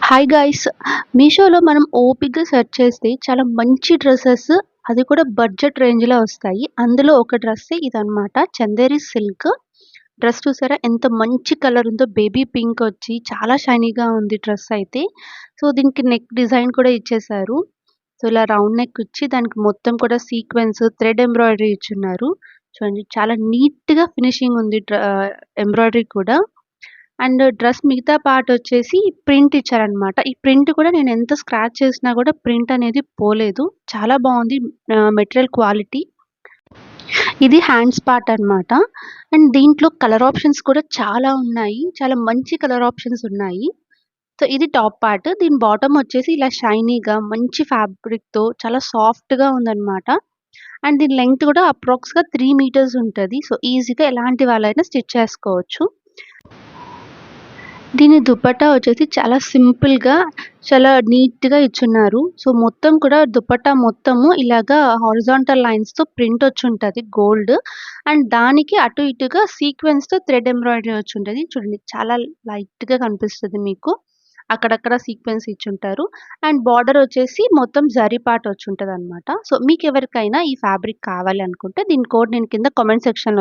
Hi guys! మీషోలో మనం ఓపికగా సెర్చ్ చేస్తే చాలా మంచి డ్రెసెస్ అది కూడా బడ్జెట్ రేంజ్‌లో వస్తాయి. అందులో ఒక డ్రెస్సే ఇదనమాట. చందేరి సిల్క్. డ్రెస్ చూసారా ఎంత మంచి కలర్ ఉందో బేబీ పింక్ వచ్చి చాలా షైనీగా ఉంది డ్రెస్ అయితే. సో, దీనికి నెక్ డిజైన్ కూడా ఇచ్చేసారు. సో, ఇలా రౌండ్ నెక్ ఇచ్చి దానికి మొత్తం కూడా సీక్వెన్స్, థ్రెడ్ ఎంబ్రాయిడరీ ఇచ్చున్నారు. చూడండి చాలా నీట్‌గా ఫినిషింగ్ ఉంది ఎంబ్రాయిడరీ కూడా. అండ్ డ్రెస్ మిగతా పార్ట్ వచ్చేసి ప్రింట్ ఇచ్చారనమాట. ఈ ప్రింట్ కూడా నేను ఎంత స్క్రాచ్ చేసినా కూడా ప్రింట్ అనేది పోలేదు. చాలా బావుంది మెటీరియల్ క్వాలిటీ. ఇది హ్యాండ్స్ పార్ట్ అనమాట. అండ్ దీంట్లో కలర్ ఆప్షన్స్ కూడా చాలా ఉన్నాయి. చాలా మంచి కలర్ ఆప్షన్స్ ఉన్నాయి. సో, ఇది టాప్ పార్ట్. దీని బాటమ్ వచ్చేసి ఇలా షైనీగా మంచి ఫ్యాబ్రిక్‌తో చాలా సాఫ్ట్‌గా ఉందనమాట. అండ్ దీని లెంగ్త్ కూడా అప్రాక్స్‌గా 3 మీటర్స్ ఉంటది. సో, ఈజీగా ఎలాంటి వాళ్ళైనా స్టిచ్ చేసుకోవచ్చు. దీని దుపట్టా వచ్చేసి చాలా సింపుల్‌గా, చాలా నీట్‌గా ఇచ్చున్నారు. సో, మొత్తం కూడా దుపట్టా మొత్తము ఇలాగా హారిజాంటల్ లైన్స్‌తో ప్రింట్ వచ్చుంటది గోల్డ్. అండ్ దానికి అటు ఇటుగా సీక్వెన్స్‌తో థ్రెడ్ ఎంబ్రాయిడరీ వచ్చుంటది. చూడండి చాలా లైట్‌గా కనిపిస్తది మీకు. అక్కడక్కడ సీక్వెన్స్ ఇచ్చుంటారు. అండ్ బార్డర్ వచ్చేసి మొత్తం జరీ పార్ట్ వచ్చుంటదనమాట. సో, మీకెవరికైనా ఈ ఫ్యాబ్రిక్ కావాలి అనుకుంటే దీని కోడ్ నేను కింద కామెంట్ సెక్షన్‌లో